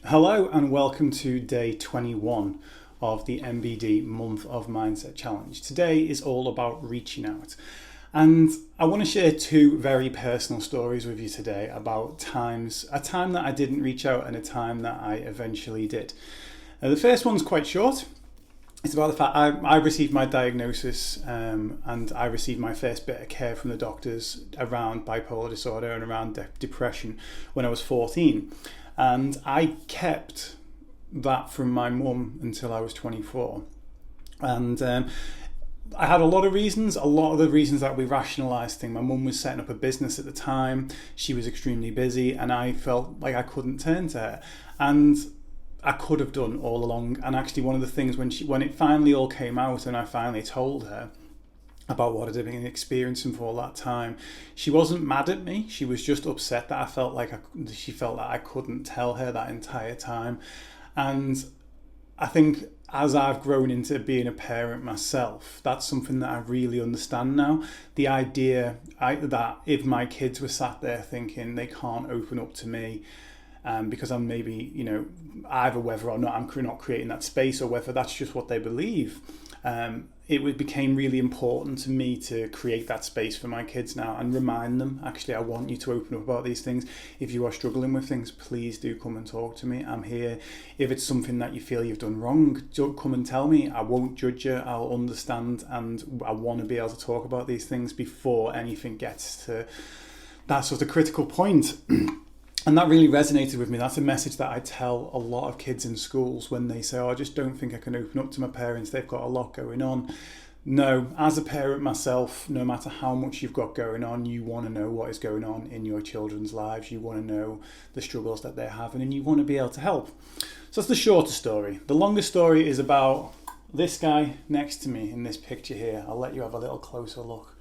Hello and welcome to day 21 of the MBD Month of Mindset Challenge. Today is all about reaching out. And I want to share two very personal stories with you today about a time that I didn't reach out and a time that I eventually did. The first one's quite short. It's about the fact I received my diagnosis and I received my first bit of care from the doctors around bipolar disorder and around depression when I was 14. And I kept that from my mum until I was 24. And I had a lot of reasons. A lot of the reasons that we rationalised things. My mum was setting up a business at the time. She was extremely busy and I felt like I couldn't turn to her. And I could have done all along. And actually one of the things when it finally all came out and I finally told her about what I'd been experiencing for all that time, she wasn't mad at me. She was just upset that she felt that I couldn't tell her that entire time. And I think as I've grown into being a parent myself, that's something that I really understand now. The idea that if my kids were sat there thinking they can't open up to me, because I'm maybe, either whether or not I'm not creating that space or whether that's just what they believe, it became really important to me to create that space for my kids now and remind them, actually, I want you to open up about these things. If you are struggling with things, please do come and talk to me. I'm here. If it's something that you feel you've done wrong, don't come and tell me. I won't judge you. I'll understand, and I want to be able to talk about these things before anything gets to that sort of critical point. And that really resonated with me. That's a message that I tell a lot of kids in schools when they say, I just don't think I can open up to my parents. They've got a lot going on. No, as a parent myself, no matter how much you've got going on, you want to know what is going on in your children's lives. You want to know the struggles that they're having and you want to be able to help. So that's the shorter story. The longer story is about this guy next to me in this picture here. I'll let you have a little closer look.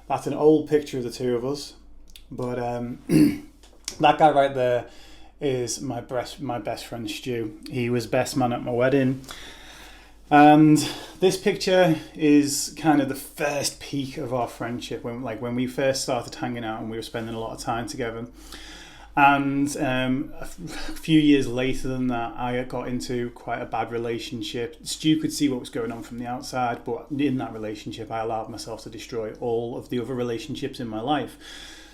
That's an old picture of the two of us. But that guy right there is my best friend Stu. He was best man at my wedding. And this picture is kind of the first peak of our friendship when we first started hanging out and we were spending a lot of time together. And a few years later than that, I got into quite a bad relationship. Stu could see what was going on from the outside, but in that relationship, I allowed myself to destroy all of the other relationships in my life.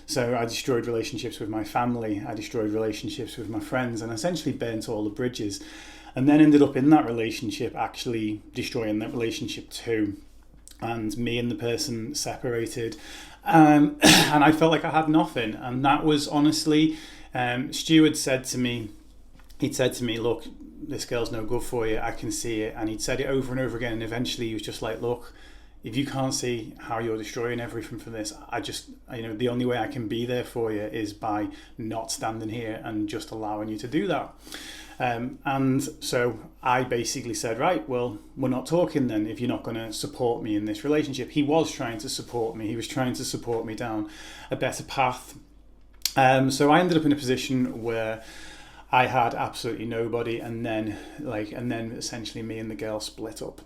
So I destroyed relationships with my family, I destroyed relationships with my friends, and essentially burnt all the bridges. And then ended up in that relationship actually destroying that relationship too. And me and the person separated. And I felt like I had nothing. And that was honestly, Stu had said to me, look, this girl's no good for you, I can see it. And he'd said it over and over again. And eventually he was just like, look, if you can't see how you're destroying everything from this, the only way I can be there for you is by not standing here and just allowing you to do that. And so I basically said, right, well, we're not talking then if you're not going to support me in this relationship. He was trying to support me. He was trying to support me down a better path. So I ended up in a position where I had absolutely nobody, and then essentially me and the girl split up.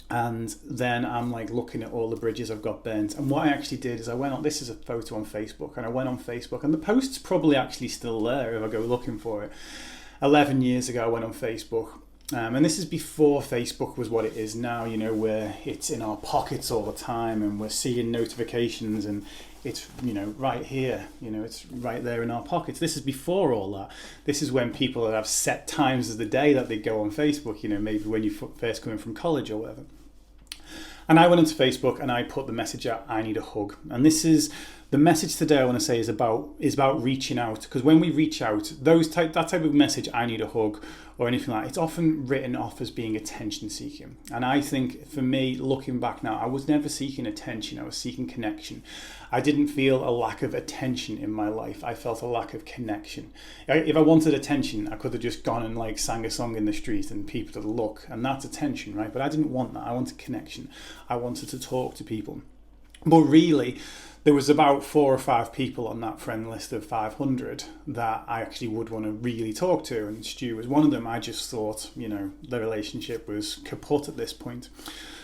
And then I'm looking at all the bridges I've got burnt. And what I actually did is this is a photo on Facebook, and I went on Facebook, and the post's probably actually still there if I go looking for it. 11 years ago I went on Facebook, and this is before Facebook was what it is now, where it's in our pockets all the time and we're seeing notifications and it's right here, it's right there in our pockets. This is before all that. This is when people have set times of the day that they go on Facebook, maybe when you first come in from college or whatever. And I went into Facebook and I put the message out, I need a hug. And this is the message today I want to say is about reaching out. Because when we reach out, that type of message, I need a hug or anything like that, it's often written off as being attention seeking. And I think for me, looking back now, I was never seeking attention, I was seeking connection. I didn't feel a lack of attention in my life, I felt a lack of connection. If I wanted attention, I could have just gone and sang a song in the street and people would look, and that's attention, right? But I didn't want that, I wanted connection. I wanted to talk to people. But really, there was about 4 or 5 people on that friend list of 500 that I actually would want to really talk to, and Stu was one of them. I just thought, the relationship was kaput at this point.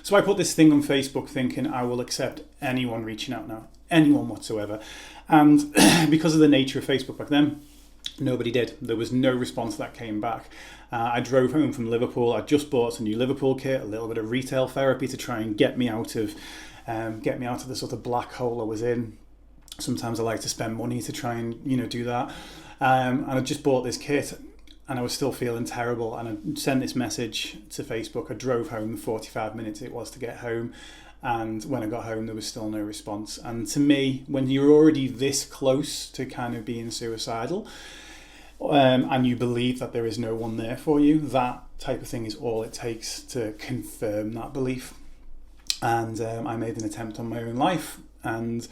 So I put this thing on Facebook thinking I will accept anyone reaching out now, anyone whatsoever. And because of the nature of Facebook back then, Nobody did. There was no response that came back. I drove home from Liverpool. I just bought a new Liverpool kit, a little bit of retail therapy to try and get me out of the sort of black hole I was in. Sometimes I like to spend money to try and do that. And I just bought this kit, and I was still feeling terrible. And I sent this message to Facebook. I drove home, 45 minutes it was to get home. And when I got home, there was still no response. And to me, when you're already this close to kind of being suicidal, and you believe that there is no one there for you, that type of thing is all it takes to confirm that belief. And I made an attempt on my own life, and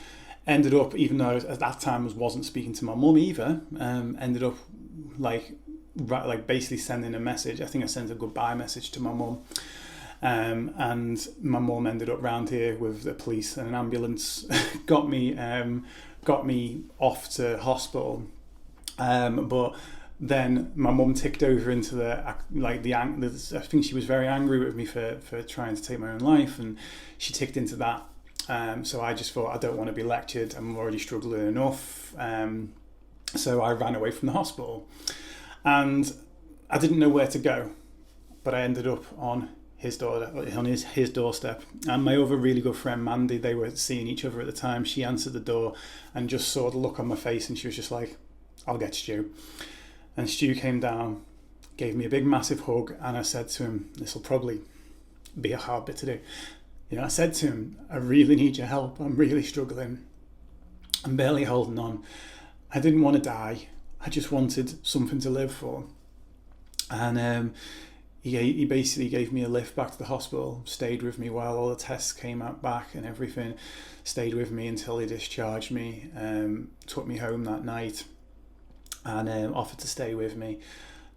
ended up, even though at that time I wasn't speaking to my mum either, ended up like basically sending a message. I think I sent a goodbye message to my mum. And my mum ended up round here with the police and an ambulance, got me off to hospital. But then my mum ticked over into I think she was very angry with me for trying to take my own life, and she ticked into that. So I just thought, I don't want to be lectured. I'm already struggling enough. So I ran away from the hospital, and I didn't know where to go, but I ended up on his doorstep. And my other really good friend Mandy, they were seeing each other at the time. She answered the door and just saw the look on my face, and she was just like, "I'll get Stu." And Stu came down, gave me a big massive hug, and I said to him, this will probably be a hard bit to do. I said to him, "I really need your help. I'm really struggling. I'm barely holding on. I didn't want to die. I just wanted something to live for." And he basically gave me a lift back to the hospital, stayed with me while all the tests came out back and everything, stayed with me until he discharged me, took me home that night, and offered to stay with me.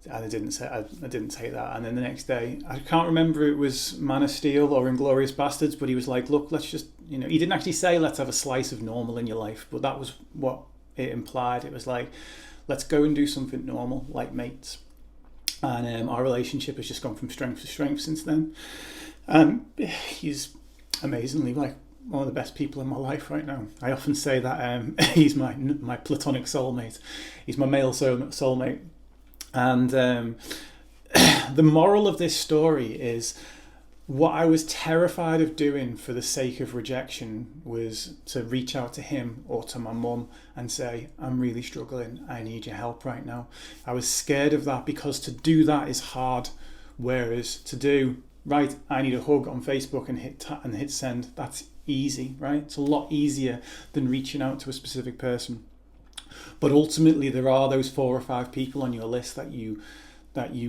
And I didn't take that. And then the next day, I can't remember if it was Man of Steel or Inglourious Bastards, but he was like, "Look, let's just," he didn't actually say, "Let's have a slice of normal in your life," but that was what it implied. It was like, let's go and do something normal, like mates. And our relationship has just gone from strength to strength since then. He's amazingly like one of the best people in my life right now. I often say that he's my platonic soulmate. He's my male soulmate. And the moral of this story is, what I was terrified of doing for the sake of rejection was to reach out to him or to my mum and say, "I'm really struggling. I need your help right now." I was scared of that, because to do that is hard. Whereas to do, right, I need a hug on Facebook and hit send, that's easy, right? It's a lot easier than reaching out to a specific person. But ultimately, there are those 4 or 5 people on your list that you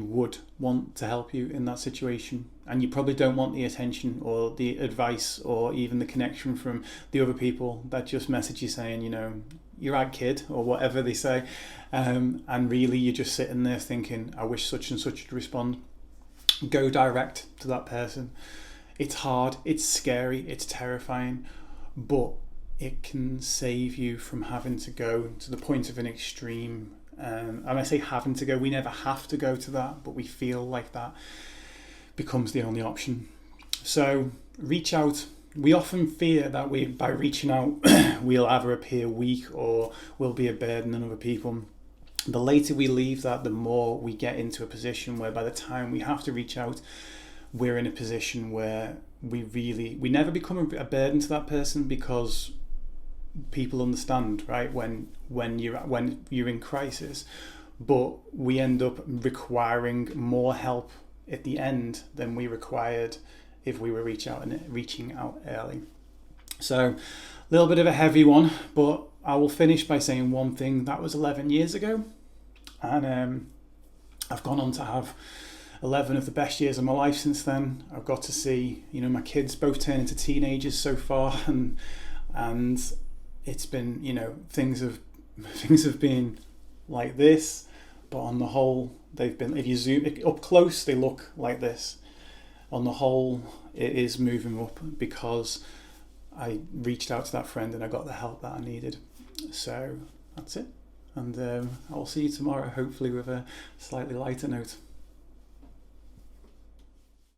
would want to help you in that situation. And you probably don't want the attention or the advice or even the connection from the other people that just message you saying, "You're right, kid," or whatever they say. And really, you're just sitting there thinking, "I wish such and such would respond." Go direct to that person. It's hard, it's scary, it's terrifying, but it can save you from having to go to the point of an extreme. And I say having to go, we never have to go to that, but we feel like that becomes the only option. So reach out. We often fear that by reaching out, we'll either appear weak or we'll be a burden on other people. The later we leave that, the more we get into a position where by the time we have to reach out, we're in a position where we never become a burden to that person, because people understand, right, when you're in crisis, but we end up requiring more help at the end than we required if we were reaching out early. So a little bit of a heavy one, but I will finish by saying one thing. That was 11 years ago, and I've gone on to have 11 of the best years of my life since then. I've got to see my kids both turn into teenagers so far, and it's been, things have been like this, but on the whole, they've been, if you zoom up close, they look like this. On the whole, it is moving up because I reached out to that friend and I got the help that I needed. So that's it. And I will see you tomorrow, hopefully with a slightly lighter note.